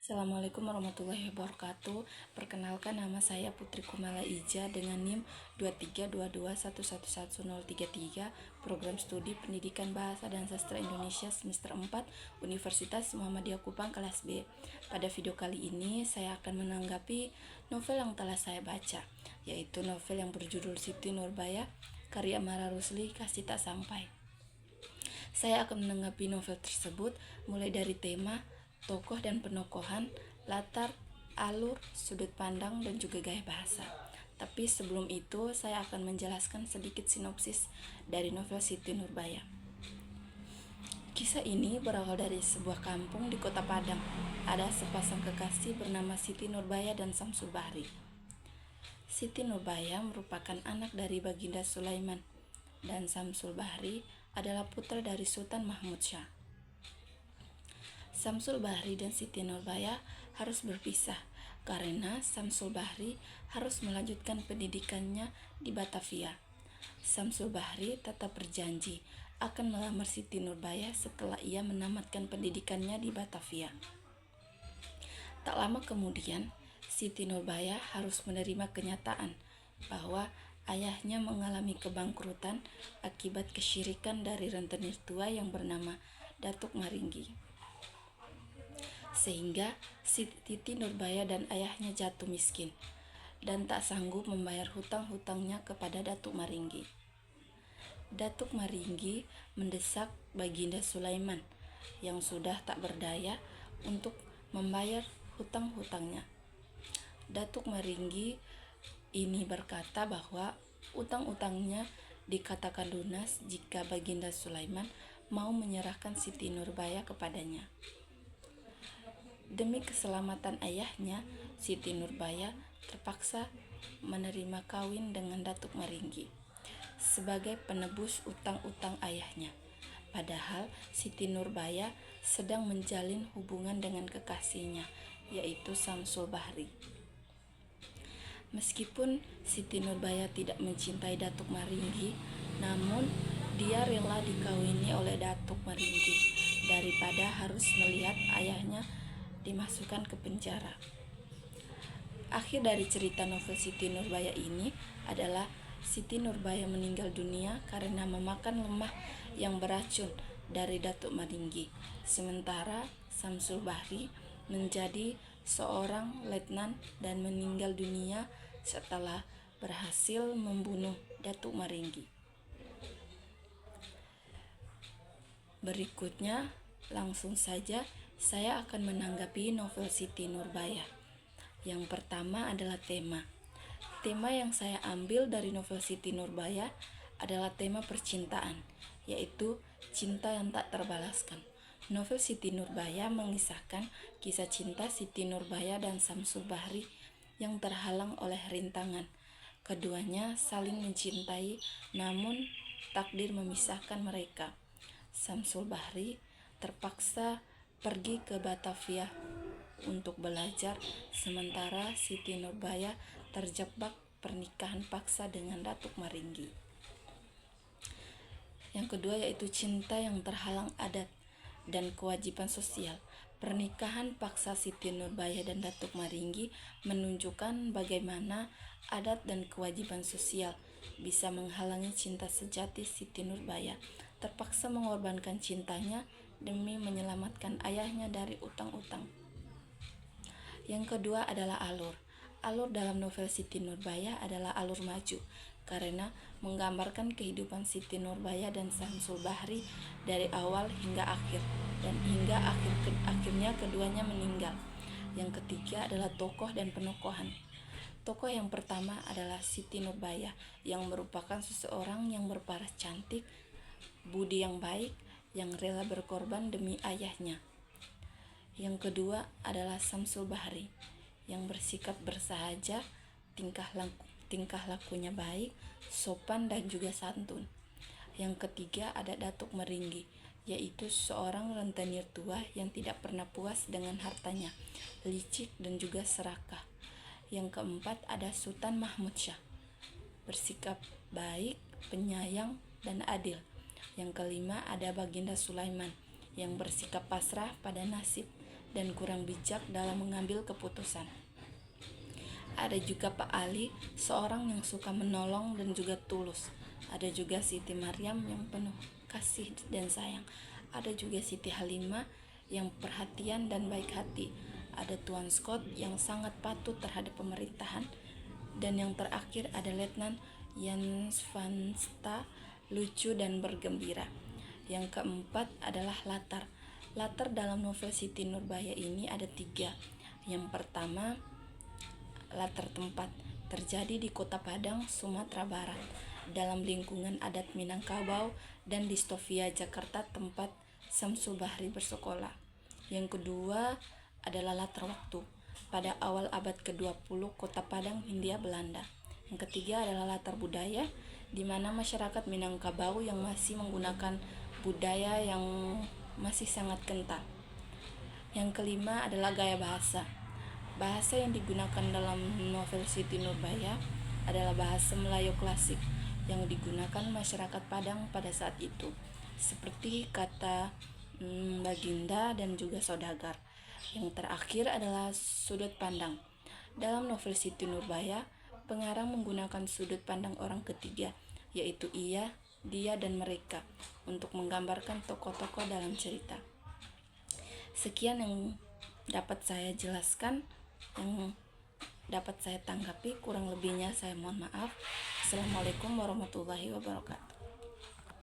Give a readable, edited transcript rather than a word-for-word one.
Assalamualaikum warahmatullahi wabarakatuh. Perkenalkan, nama saya Putri Kumala Ija dengan NIM 2322111033, Program Studi Pendidikan Bahasa dan Sastra Indonesia semester 4, Universitas Muhammadiyah Kupang kelas B. Pada video kali ini saya akan menanggapi novel yang telah saya baca, yaitu novel yang berjudul Siti Nurbaya karya Mara Rusli, Kasih Tak Sampai. Saya akan menanggapi novel tersebut mulai dari tema, tokoh dan penokohan, latar, alur, sudut pandang, dan juga gaya bahasa. Tapi sebelum itu, saya akan menjelaskan sedikit sinopsis dari novel Siti Nurbaya. Kisah ini berawal dari sebuah kampung di kota Padang. Ada sepasang kekasih bernama Siti Nurbaya dan Samsul Bahri. Siti Nurbaya merupakan anak dari Baginda Sulaiman, dan Samsul Bahri adalah putra dari Sultan Mahmud Syah. Samsul Bahri dan Siti Nurbaya harus berpisah karena Samsul Bahri harus melanjutkan pendidikannya di Batavia. Samsul Bahri tetap berjanji akan melamar Siti Nurbaya setelah ia menamatkan pendidikannya di Batavia. Tak lama kemudian, Siti Nurbaya harus menerima kenyataan bahwa ayahnya mengalami kebangkrutan akibat kesyirikan dari rentenir tua yang bernama Datuk Maringgi. Sehingga Siti Nurbaya dan ayahnya jatuh miskin dan tak sanggup membayar hutang-hutangnya kepada Datuk Maringgi. Datuk Maringgi mendesak Baginda Sulaiman yang sudah tak berdaya untuk membayar hutang-hutangnya. Datuk Maringgi ini berkata bahwa utang-utangnya dikatakan lunas jika Baginda Sulaiman mau menyerahkan Siti Nurbaya kepadanya. Demi keselamatan ayahnya, Siti Nurbaya terpaksa menerima kawin dengan Datuk Maringgi sebagai penebus utang-utang ayahnya. Padahal Siti Nurbaya sedang menjalin hubungan dengan kekasihnya, yaitu Samsul Bahri. Meskipun Siti Nurbaya tidak mencintai Datuk Maringgi, namun dia rela dikawini oleh Datuk Maringgi daripada harus melihat ayahnya dimasukkan ke penjara. Akhir dari cerita novel Siti Nurbaya ini adalah Siti Nurbaya meninggal dunia karena memakan lemah yang beracun dari Datuk Maringgi, sementara Samsul Bahri menjadi seorang letnan dan meninggal dunia setelah berhasil membunuh Datuk Maringgi. Berikutnya, langsung saja saya akan menanggapi novel Siti Nurbaya. Yang pertama adalah tema. Tema yang saya ambil dari novel Siti Nurbaya adalah tema percintaan, yaitu cinta yang tak terbalaskan. Novel Siti Nurbaya mengisahkan kisah cinta Siti Nurbaya dan Samsul Bahri yang terhalang oleh rintangan. Keduanya saling mencintai, namun takdir memisahkan mereka. Samsul Bahri terpaksa pergi ke Batavia untuk belajar, sementara Siti Nurbaya terjebak pernikahan paksa dengan Datuk Maringgi. Yang kedua yaitu cinta yang terhalang adat dan kewajiban sosial. Pernikahan paksa Siti Nurbaya dan Datuk Maringgi menunjukkan bagaimana adat dan kewajiban sosial bisa menghalangi cinta sejati Siti Nurbaya. Terpaksa mengorbankan cintanya demi menyelamatkan ayahnya dari utang-utang. Yang kedua adalah alur. Alur dalam novel Siti Nurbaya adalah alur maju karena menggambarkan kehidupan Siti Nurbaya dan Samsul Bahri dari awal hingga akhir, dan hingga akhirnya keduanya meninggal. Yang ketiga adalah tokoh dan penokohan. Tokoh yang pertama adalah Siti Nurbaya yang merupakan seseorang yang berparas cantik, budi yang baik, yang rela berkorban demi ayahnya. Yang kedua adalah Samsul Bahri yang bersikap bersahaja, tingkah lakunya baik, sopan dan juga santun. Yang ketiga ada Datuk Maringgi, yaitu seorang rentenir tua yang tidak pernah puas dengan hartanya, licik dan juga serakah. Yang keempat ada Sultan Mahmud Syah, bersikap baik, penyayang dan adil. Yang kelima ada Baginda Sulaiman yang bersikap pasrah pada nasib dan kurang bijak dalam mengambil keputusan. Ada juga Pak Ali, seorang yang suka menolong dan juga tulus. Ada juga Siti Maryam yang penuh kasih dan sayang. Ada juga Siti Halimah yang perhatian dan baik hati. Ada Tuan Scott yang sangat patuh terhadap pemerintahan. Dan yang terakhir ada Letnan Jens van Sta, lucu dan bergembira. Yang keempat adalah latar. Latar dalam novel Siti Nurbaya ini ada 3. Yang pertama, latar tempat, terjadi di Kota Padang, Sumatera Barat, dalam lingkungan adat Minangkabau dan Distovia Jakarta, tempat Samsul Bahri bersekolah. Yang kedua adalah latar waktu, pada awal abad ke-20 Kota Padang, Hindia Belanda. Yang ketiga adalah latar budaya, di mana masyarakat Minangkabau yang masih menggunakan budaya yang masih sangat kental. Yang kelima adalah gaya bahasa. Bahasa yang digunakan dalam novel Siti Nurbaya adalah bahasa Melayu klasik yang digunakan masyarakat Padang pada saat itu, seperti kata baginda dan juga saudagar. Yang terakhir adalah sudut pandang. Dalam novel Siti Nurbaya, pengarang menggunakan sudut pandang orang ketiga, yaitu ia, dia, dan mereka, untuk menggambarkan tokoh-tokoh dalam cerita. Sekian yang dapat saya jelaskan, yang dapat saya tanggapi. Kurang lebihnya saya mohon maaf. Assalamualaikum warahmatullahi wabarakatuh.